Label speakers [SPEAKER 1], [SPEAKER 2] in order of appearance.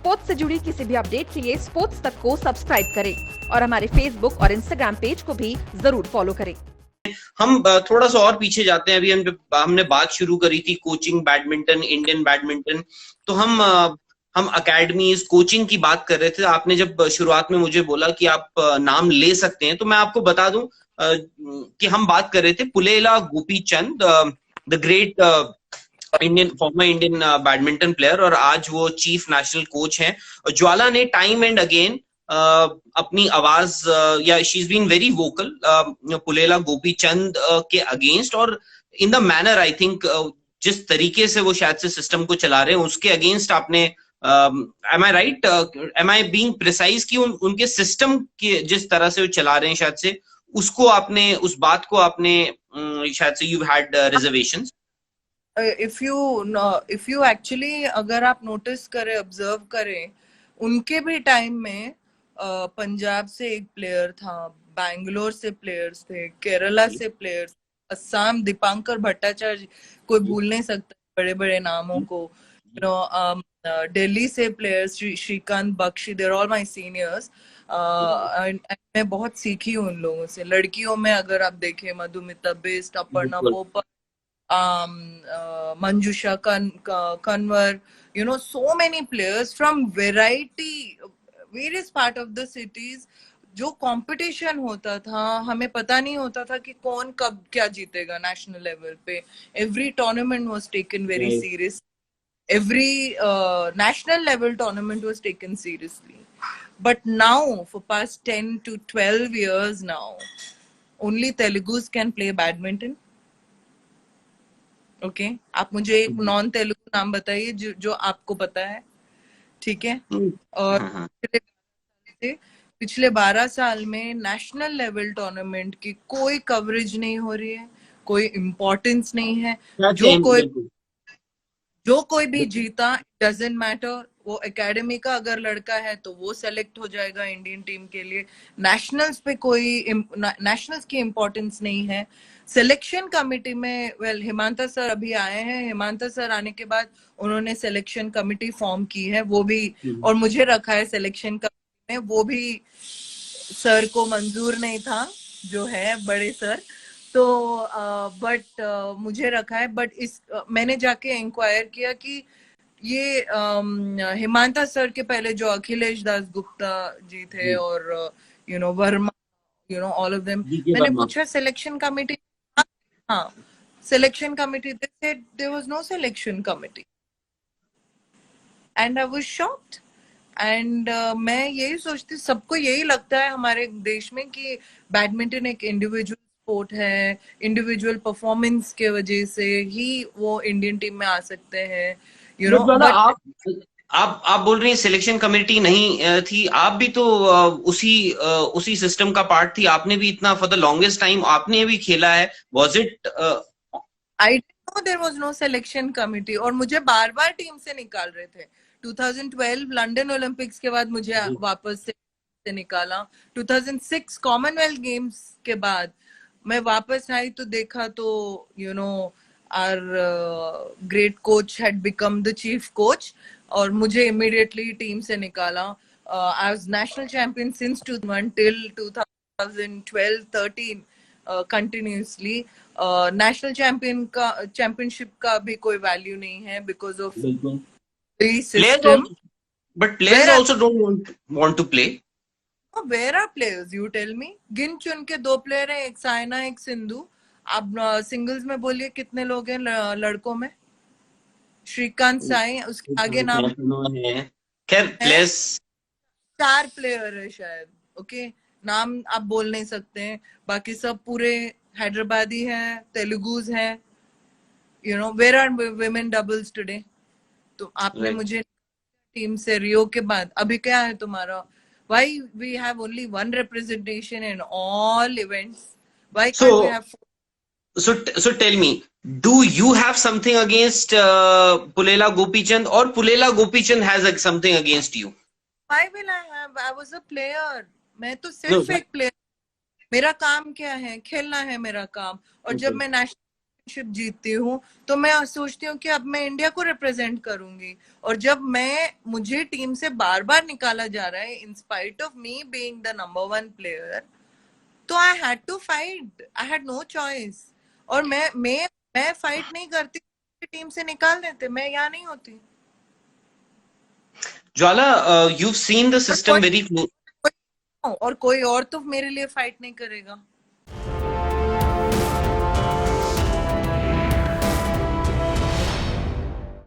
[SPEAKER 1] Sports से जुड़ी किसी भी अपडेट के लिए स्पोर्ट्स तक को सब्सक्राइब करें और हमारे फेसबुक और इंस्टाग्राम पेज को भी जरूर फॉलो करें।
[SPEAKER 2] हम थोड़ा सा और पीछे जाते हैं। अभी हमने बात शुरू करी थी कोचिंग बैडमिंटन, इंडियन बैडमिंटन। तो हम अकेडमीज, कोचिंग की बात कर रहे थे। आपने जब शुरुआत में मुझे बोला कि आप नाम ले सकते हैं, तो मैं आपको बता दूं कि हम बात कर रहे थे Pullela Gopichand, the great former Indian badminton player, और आज वो चीफ नेशनल कोच हैं। ज्वाला ने टाइम एंड अगेन अपनी आवाज, या she is been very vocal Pullela Gopichand के अगेंस्ट, और in the manner I think जिस तरीके से वो शायद से सिस्टम को चला रहे हैं उसके अगेंस्ट आपने, am I right, am I being precise कि उनके सिस्टम के जिस तरह से वो चला रहे हैं, शायद से उसको आपने, उस बात को आपने शायद से you had reservations.
[SPEAKER 3] If you actually अगर आप नोटिस करें, ऑब्जर्व करें, उनके भी टाइम में पंजाब से एक प्लेयर था, बैंगलोर से प्लेयर्स थे, केरला से प्लेयर्स, असम दीपांकर भट्टाचार्य, कोई भूल नहीं सकता बड़े बड़े नामों को। दिल्ली से players, Srikanth Bakshi, there all my seniors. मैं बहुत सीखी हूँ उन लोगों से। लड़कियों में अगर आप देखें, मधुमिता बिस्ट, अपर्णा पोपट, Manjusha Kanwar, so many players from various part of the cities. जो कंपटीशन होता था, हमें पता नहीं होता था कि कौन कब क्या जीतेगा नेशनल लेवल पे। Every tournament was taken very serious, every national level tournament was taken seriously. But now for past 10 to 12 years now, only Telugus can play badminton. Okay आप मुझे एक नॉन तेलुगु नाम बताइए जो आपको पता है, ठीक है। और पिछले 12 साल में नेशनल लेवल टूर्नामेंट की कोई कवरेज नहीं हो रही है, कोई इम्पोर्टेंस नहीं है। जो कोई भी जीता, डजेंट मैटर। वो एकेडमी का अगर लड़का है तो वो सेलेक्ट हो जाएगा इंडियन टीम के लिए। नेशनल्स पे नेशनल्स की इम्पोर्टेंस नहीं है। सिलेक्शन कमिटी में हिमांता सर अभी आए हैं। हिमांता सर आने के बाद उन्होंने सिलेक्शन कमिटी फॉर्म की है, वो भी, और मुझे रखा है सिलेक्शन कमिटी में। वो भी सर को मंजूर नहीं था, जो है बड़े सर, तो बट मुझे रखा है। बट मैंने जाके इंक्वायर किया कि ये हिमांता सर के पहले जो अखिलेश दास गुप्ता जी थे और वर्मा, ऑल ऑफ देम, मैंने पूछा सिलेक्शन कमिटी, हाँ selection committee, they said there was no selection committee and I was shocked. And मैं यही सोचती, सबको यही लगता है हमारे देश में कि बैडमिंटन एक इंडिविजुअल स्पोर्ट है, इंडिविजुअल परफॉर्मेंस के वजह से ही वो इंडियन टीम में आ सकते हैं,
[SPEAKER 2] आप बोल रही हैं सिलेक्शन कमेटी नहीं थी। आप भी तो उसी सिस्टम का पार्ट थी। आपने भी इतना फॉर द लॉन्गेस्ट टाइम आपने भी खेला है। Was it?
[SPEAKER 3] I didn't know there was no selection committee, और मुझे बार बार टीम से निकाल रहे थे। 2012 लंदन ओलंपिक्स के बाद मुझे वापस से निकाला। 2006 कॉमनवेल्थ गेम्स के बाद मैं वापस आई तो देखा तो our great coach had become the chief coach, और मुझे immediately टीम से निकाला। I was national champion since 2001 till 2012-13 continuously. National championship का भी कोई वैल्यू नहीं है because of the system.
[SPEAKER 2] But players also don't want to play.
[SPEAKER 3] Where are players? You tell me. गिन चुन के 2 प्लेयर हैं, एक साइना एक सिंधु। आप सिंगल्स में बोलिए कितने लोग हैं लड़कों में? श्रीकांत, साई, उसके आगे नाम
[SPEAKER 2] है, खैर प्लेयर्स
[SPEAKER 3] 4 प्लेयर है शायद। ओके, नाम आप बोल नहीं सकते हैं, बाकी सब पूरे हैदराबादी हैं, तेलुगुज हैं। Where are women doubles today? तो आपने मुझे टीम से रियो के बाद अभी क्या है तुम्हारा? Why we have only one representation in all events? Why can't we have?
[SPEAKER 2] So tell me, do you have something against Pulela Gopichand, or Pulela Gopichand has something against you?
[SPEAKER 3] Why will I have? I was a player. मैं तो सिर्फ एक player. मेरा काम क्या है? खेलना है मेरा काम। और जब मैं नेशनल चैंपियनशिप जीतती हूँ तो मैं सोचती हूँ कि अब मैं इंडिया को रिप्रेजेंट करूंगी। और जब मुझे टीम से बार बार निकाला जा रहा है in spite of me being the number 1 player, तो I had to fight, I had no choice. और मैं फाइट नहीं करती, टीम से निकाल देते, मैं यहाँ नहीं होती।
[SPEAKER 2] ज्वाला, you've seen the system very close.
[SPEAKER 3] और कोई और तो मेरे लिए फाइट नहीं करेगा।